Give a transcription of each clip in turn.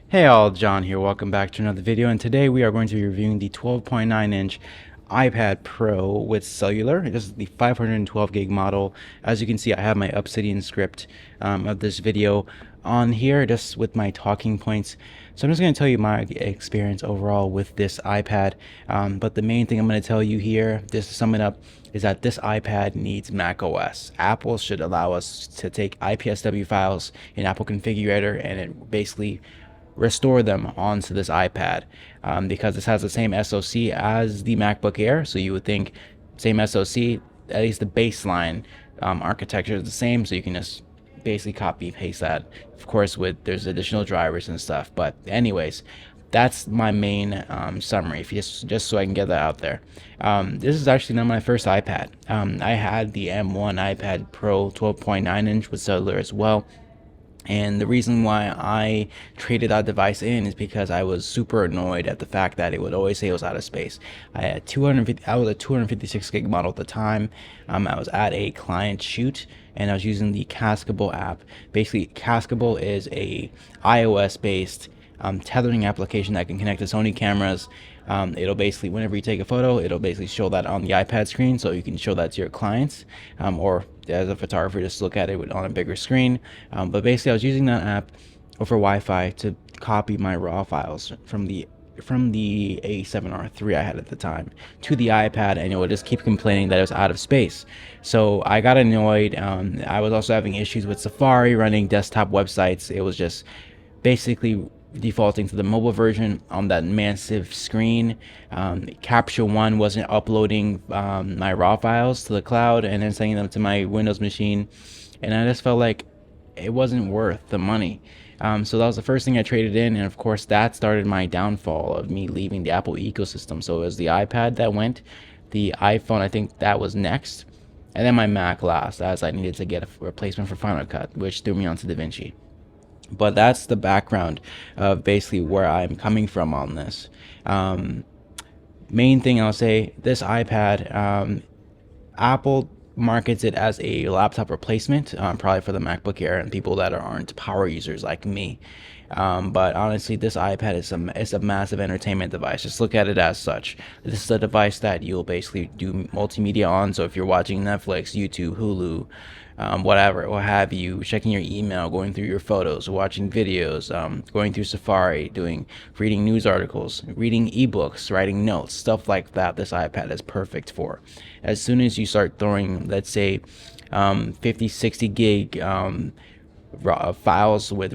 Hey all, John here. Welcome back to another video, and today we are going to be reviewing the 12.9-inch iPad Pro with cellular. This is the 512 gig model. As you can see, I have my Obsidian script of this video on here just with my talking points. So I'm just going to tell you my experience overall with this iPad. But the main thing I'm going to tell you here, just to sum it up, is that this iPad needs Mac OS. Apple should allow us to take IPSW files in Apple Configurator and it basically restore them onto this iPad, because this has the same SoC as the MacBook Air. So you would think same SoC, at least the baseline architecture is the same. So you can just basically copy paste that. Of course, with there's additional drivers and stuff. But anyways, that's my main summary. If you just so I can get that out there. This is actually not my first iPad. I had the M1 iPad Pro 12.9-inch with cellular as well. And the reason why I traded that device in is because I was super annoyed at the fact that it would always say it was out of space. I was a 256 gig model at the time. I was at a client shoot and I was using the Cascable app. Basically, Cascable is a iOS based tethering application that can connect to Sony cameras. It'll basically, whenever you take a photo, it'll basically show that on the iPad screen, so you can show that to your clients, or as a photographer, just look at it on a bigger screen. But basically, I was using that app over Wi-Fi to copy my RAW files from the A7R3 I had at the time to the iPad, and it would just keep complaining that it was out of space. So I got annoyed. I was also having issues with Safari running desktop websites. It was just basically defaulting to the mobile version on that massive screen. Capture One wasn't uploading my raw files to the cloud and then sending them to my Windows machine, and I just felt like it wasn't worth the money. So that was the first thing I traded in, and of course that started my downfall of me leaving the Apple ecosystem. So it was the iPad that went, the iPhone, I think that was next, and then my Mac last, as I needed to get a replacement for Final Cut, which threw me onto DaVinci. But that's the background of basically where I'm coming from on this. Main thing I'll say, this iPad, Apple markets it as a laptop replacement, probably for the MacBook Air and people that aren't power users like me. But honestly, this iPad is a massive entertainment device. Just look at it as such. This is a device that you'll basically do multimedia on. So if you're watching Netflix, YouTube, Hulu, whatever, what have you, checking your email, going through your photos, watching videos, going through Safari, reading news articles, reading ebooks, writing notes, stuff like that, this iPad is perfect for. As soon as you start throwing, let's say, 50, 60 gig raw files with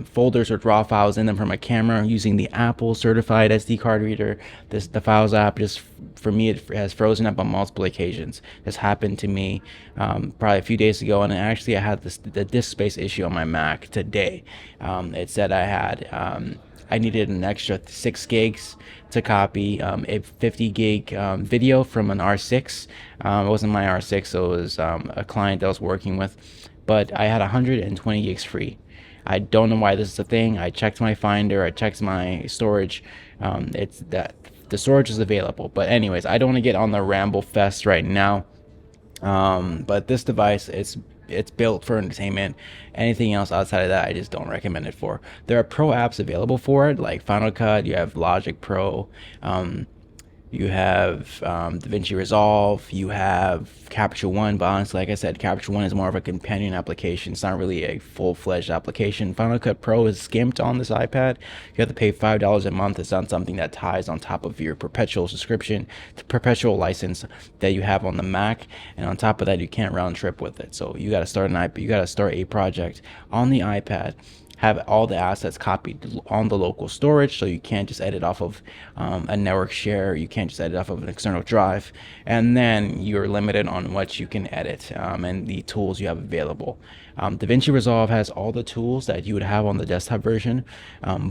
folders with raw files in them from a camera using the Apple certified SD card reader, the Files app, just for me, it has frozen up on multiple occasions. This happened to me probably a few days ago, and actually I had the disk space issue on my Mac today. It said I needed an extra 6 gigs to copy a 50 gig video from an R6. It wasn't my R6, so it was a client that I was working with, but I had 120 gigs free. I don't know why this is a thing. I checked my Finder, I checked my storage. It's that the storage is available. But anyways, I don't want to get on the ramble fest right now. But this device, it's built for entertainment. Anything else outside of that, I just don't recommend it for. There are pro apps available for it, like Final Cut. You have Logic Pro. You have DaVinci Resolve, you have Capture One, but honestly, like I said, Capture One is more of a companion application. It's not really a full-fledged application. Final Cut Pro is skimped on this iPad. You have to pay $5 a month. It's not something that ties on top of your perpetual subscription, the perpetual license that you have on the Mac, and on top of that, you can't round trip with it. So you got to start a project on the iPad, have all the assets copied on the local storage, so you can't just edit off of a network share, you can't just edit off of an external drive, and then you're limited on what you can edit and the tools you have available. DaVinci Resolve has all the tools that you would have on the desktop version,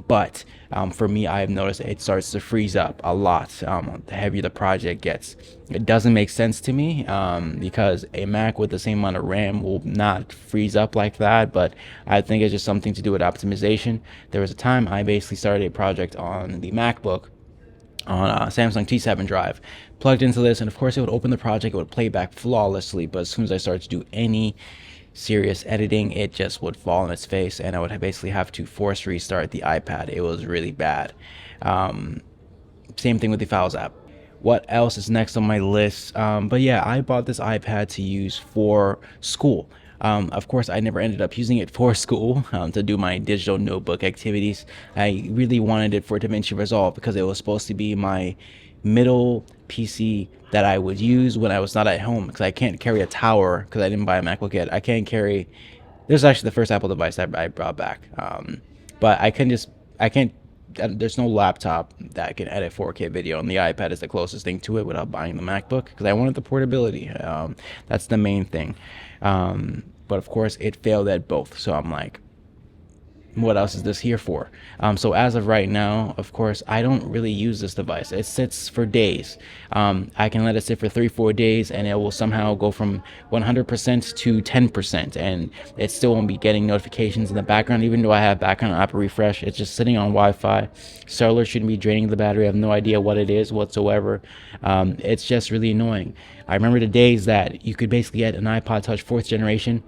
but for me, I've noticed it starts to freeze up a lot the heavier the project gets. It doesn't make sense to me, because a Mac with the same amount of RAM will not freeze up like that, but I think it's just something to do with optimization. There was a time I basically started a project on the MacBook on a Samsung T7 drive, plugged into this, and of course it would open the project, it would play back flawlessly, but as soon as I started to do any serious editing, it just would fall on its face, and I would basically have to force restart the iPad. It was really bad. Um, Same thing with the Files app. What else is next on my list? But yeah, I bought this iPad to use for school. Of course, I never ended up using it for school to do my digital notebook activities. I really wanted it for DaVinci Resolve because it was supposed to be my middle PC that I would use when I was not at home, because I can't carry a tower because I didn't buy a MacBook yet. I can't carry. This is actually the first Apple device that I brought back. But I can't. There's no laptop that can edit 4K video, and the iPad is the closest thing to it without buying the MacBook, because I wanted the portability. That's the main thing. But of course, it failed at both. So I'm like, what else is this here for? So as of right now, of course, I don't really use this device. It sits for days. I can let it sit for 3-4 days, and it will somehow go from 100% to 10%, and it still won't be getting notifications in the background. Even though I have background app refresh, it's just sitting on Wi-Fi. Cellular shouldn't be draining the battery. I have no idea what it is whatsoever. It's just really annoying. I remember the days that you could basically get an iPod Touch 4th generation,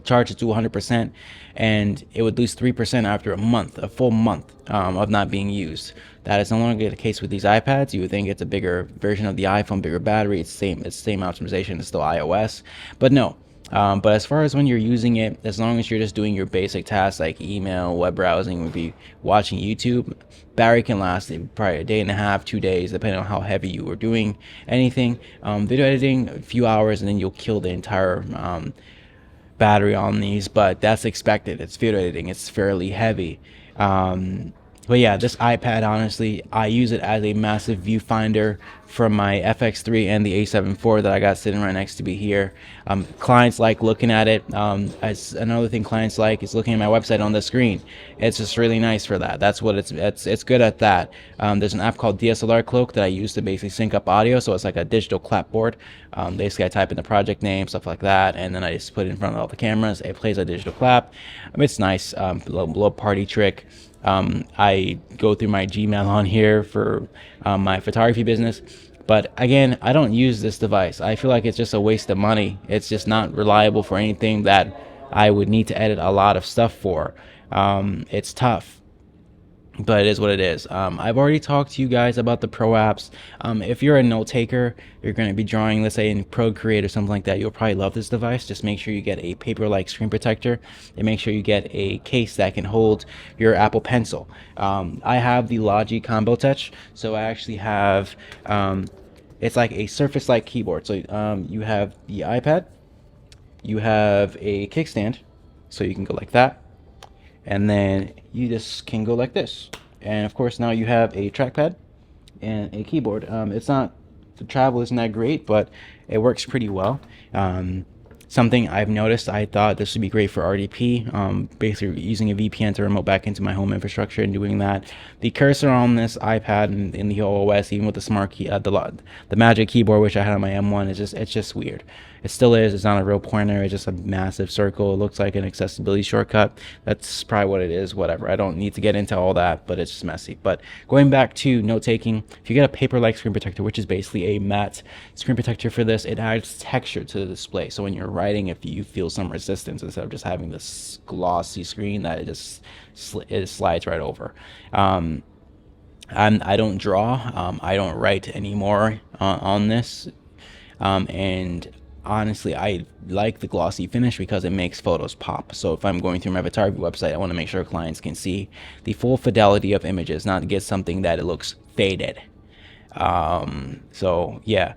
charge it to 100%, and it would lose 3% after a full month of not being used. That is no longer the case with these iPads. You would think it's a bigger version of the iPhone, bigger battery, it's the same optimization, it's still iOS, but no. But as far as when you're using it, as long as you're just doing your basic tasks like email, web browsing, would be watching YouTube, battery can last probably a day and a half, 2 days, depending on how heavy you were doing anything. Video editing, a few hours, and then you'll kill the entire battery on these, but that's expected. It's video editing, it's fairly heavy. But yeah, this iPad, honestly, I use it as a massive viewfinder from my FX3 and the A7 IV that I got sitting right next to me here. Clients like looking at it. As another thing clients like is looking at my website on the screen. It's just really nice for that. That's what it's good at that. There's an app called DSLR Cloak that I use to basically sync up audio, so it's like a digital clapboard. Basically, I type in the project name, stuff like that, and then I just put it in front of all the cameras. It plays a digital clap. It's nice, little party trick. I go through my Gmail on here for my photography business. But again, I don't use this device. I feel like it's just a waste of money. It's just not reliable for anything that I would need to edit a lot of stuff for. It's tough, but it is what it is. I've already talked to you guys about the pro apps. If you're a note taker, you're going to be drawing, let's say in Procreate or something like that, you'll probably love this device. Just make sure you get a paper-like screen protector, and make sure you get a case that can hold your Apple Pencil. I have the Logi Combo Touch, so I actually have, it's like a Surface-like keyboard. So you have the iPad, you have a kickstand, so you can go like that, and then you just can go like this, and of course now you have a trackpad and a keyboard. It's not, the travel isn't that great, but it works pretty well. Something I've noticed, I thought this would be great for RDP, basically using a VPN to remote back into my home infrastructure and doing that. The cursor on this iPad and in the OS, even with the smart key, the Magic Keyboard, which I had on my M1, it's just weird. It still is. It's not a real pointer. It's just a massive circle. It looks like an accessibility shortcut. That's probably what it is. Whatever. I don't need to get into all that, but it's just messy. But going back to note taking, if you get a paper-like screen protector, which is basically a matte screen protector for this, it adds texture to the display. So when you're writing, if you feel some resistance, instead of just having this glossy screen that it just it slides right over. I don't draw. I don't write anymore on this, and honestly, I like the glossy finish because it makes photos pop. So if I'm going through my photography website, I want to make sure clients can see the full fidelity of images, not get something that it looks faded. So yeah.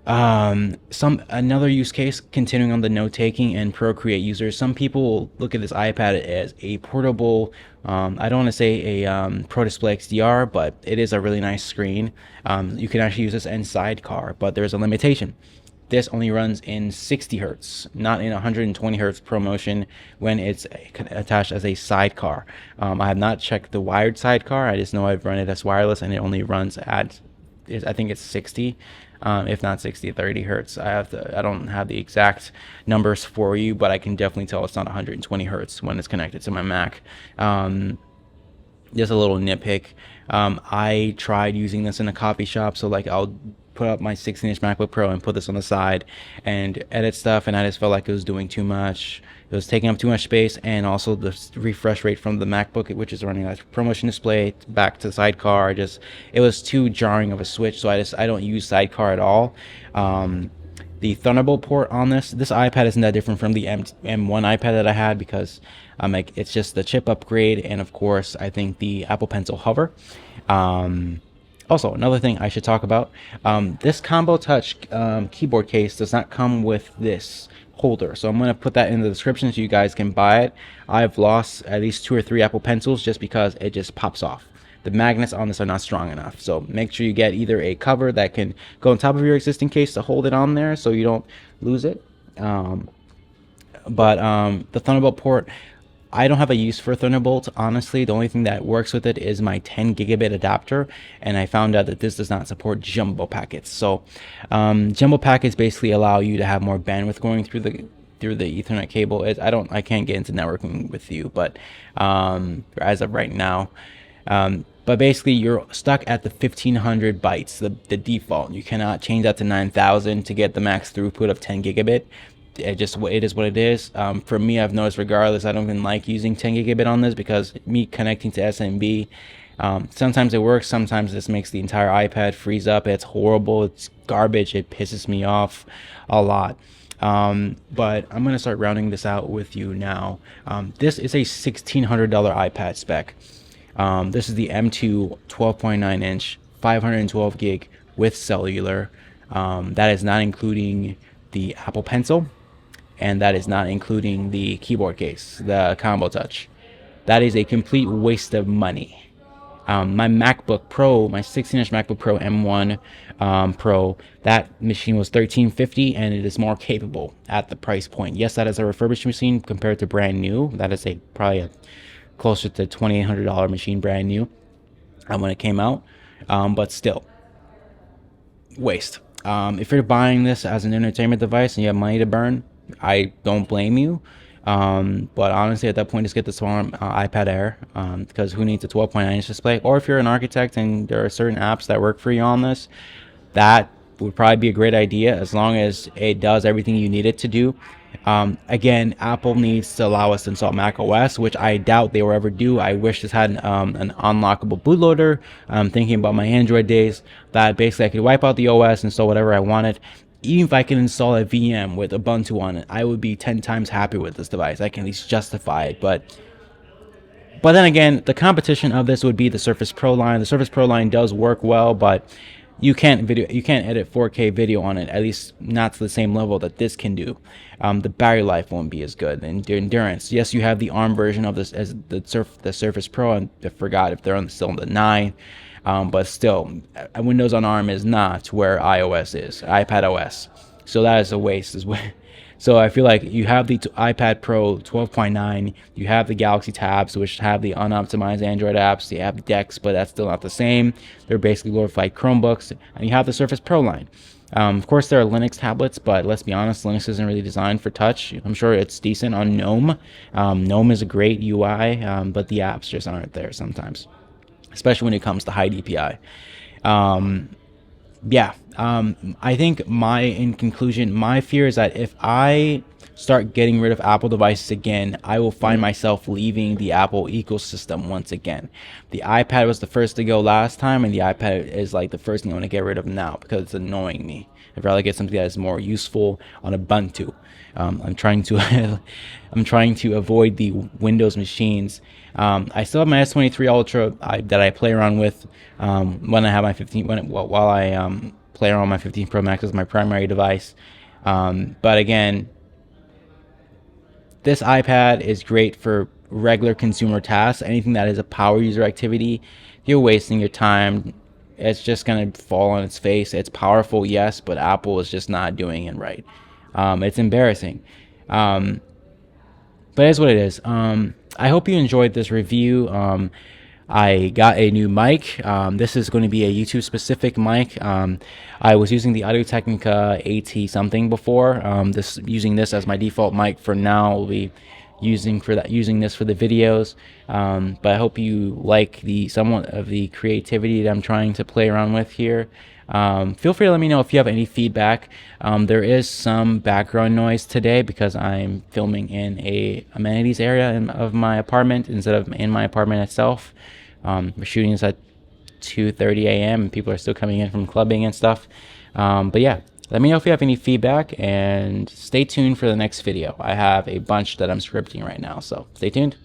Another use case, continuing on the note taking and Procreate users, some people look at this iPad as a portable, I don't want to say a Pro Display XDR, but it is a really nice screen. You can actually use this in sidecar, but there's a limitation. This only runs in 60 hertz, not in 120 hertz ProMotion when it's attached as a sidecar. I have not checked the wired sidecar. I just know I've run it as wireless, and it only runs at, I think it's 60, if not 60, 30 hertz. I don't have the exact numbers for you, but I can definitely tell it's not 120 hertz when it's connected to my Mac. Just a little nitpick. I tried using this in a coffee shop, so like I'll put up my 16-inch MacBook Pro and put this on the side and edit stuff, and I just felt like it was doing too much. It was taking up too much space, and also the refresh rate from the MacBook, which is running like promotion display back to sidecar, just it was too jarring of a switch. So I don't use sidecar at all. The Thunderbolt port on this iPad isn't that different from the M1 iPad that I had, because like it's just the chip upgrade, and of course I think the Apple Pencil Hover. Also, another thing I should talk about, this Combo Touch keyboard case does not come with this holder, so I'm going to put that in the description so you guys can buy it. I've lost at least 2 or 3 Apple Pencils just because it just pops off. The magnets on this are not strong enough, so make sure you get either a cover that can go on top of your existing case to hold it on there so you don't lose it. The Thunderbolt port, I don't have a use for Thunderbolt, honestly. The only thing that works with it is my 10 gigabit adapter, and I found out that this does not support jumbo packets. So jumbo packets basically allow you to have more bandwidth going through the Ethernet cable. I can't get into networking with you, but as of right now. But basically you're stuck at the 1500 bytes, the default. You cannot change that to 9000 to get the max throughput of 10 gigabit. It is what it is. For me, I've noticed regardless, I don't even like using 10 gigabit on this, because me connecting to SMB, sometimes it works, sometimes this makes the entire iPad freeze up. It's horrible, it's garbage, it pisses me off a lot. But I'm going to start rounding this out with you now. This is a $1,600 iPad spec. This is the M2 12.9 inch 512 gig with cellular. That is not including the Apple Pencil, and that is not including the keyboard case, the Combo Touch. That is a complete waste of money. My MacBook Pro, my 16-inch MacBook Pro M1 Pro, that machine was $1,350, and it is more capable at the price point. Yes, that is a refurbished machine compared to brand new. That is probably a closer to $2,800 machine brand new when it came out, but still waste. If you're buying this as an entertainment device and you have money to burn, I don't blame you, but honestly at that point just get the smaller iPad Air, because who needs a 12.9 inch display? Or if you're an architect and there are certain apps that work for you on this, that would probably be a great idea, as long as it does everything you need it to do. Again, Apple needs to allow us to install Mac OS, which I doubt they will ever do. I wish this had an unlockable bootloader. Thinking about my Android days, that basically I could wipe out the OS, install whatever I wanted. Even if I can install a VM with Ubuntu on it, I would be 10 times happier with this device. I can at least justify it. But then again, the competition of this would be the Surface Pro line. The Surface Pro line does work well, but you can't edit 4K video on it, at least not to the same level that this can do. The battery life won't be as good, and the endurance. Yes, you have the ARM version of this as the Surface Pro, and I forgot if they're still on the 9, but still, Windows on ARM is not where iOS is, iPad OS. So that is a waste as well. So I feel like you have the iPad Pro 12.9, you have the Galaxy Tabs, which have the unoptimized Android apps, you have the DeX, but that's still not the same. They're basically glorified Chromebooks, and you have the Surface Pro line. Of course, there are Linux tablets, but let's be honest, Linux isn't really designed for touch. I'm sure it's decent on GNOME. GNOME is a great UI, but the apps just aren't there sometimes, especially when it comes to high DPI. I think in conclusion, my fear is that if I start getting rid of Apple devices again, I will find myself leaving the Apple ecosystem once again. The iPad was the first to go last time, and the iPad is like the first thing I want to get rid of now because it's annoying me. I'd rather get something that is more useful on Ubuntu. I'm trying to avoid the Windows machines. I still have my S23 Ultra that I play around with when I have my 15 while I play around my 15 Pro Max as my primary device. But again, this iPad is great for regular consumer tasks. Anything that is a power user activity, you're wasting your time. It's just going to fall on its face. It's powerful, yes, but Apple is just not doing it right. It's embarrassing. But it's what it is. I hope you enjoyed this review. I got a new mic. This is going to be a YouTube specific mic. I was using the Audio Technica AT something before. Using this as my default mic for now. I'll be using this for the videos. But I hope you like somewhat of the creativity that I'm trying to play around with here. Feel free to let me know if you have any feedback. There is some background noise today because I'm filming in a amenities area of my apartment instead of in my apartment itself. We're shooting this at 2:30 a.m. and people are still coming in from clubbing and stuff. But yeah, let me know if you have any feedback and stay tuned for the next video. I have a bunch that I'm scripting right now, so stay tuned.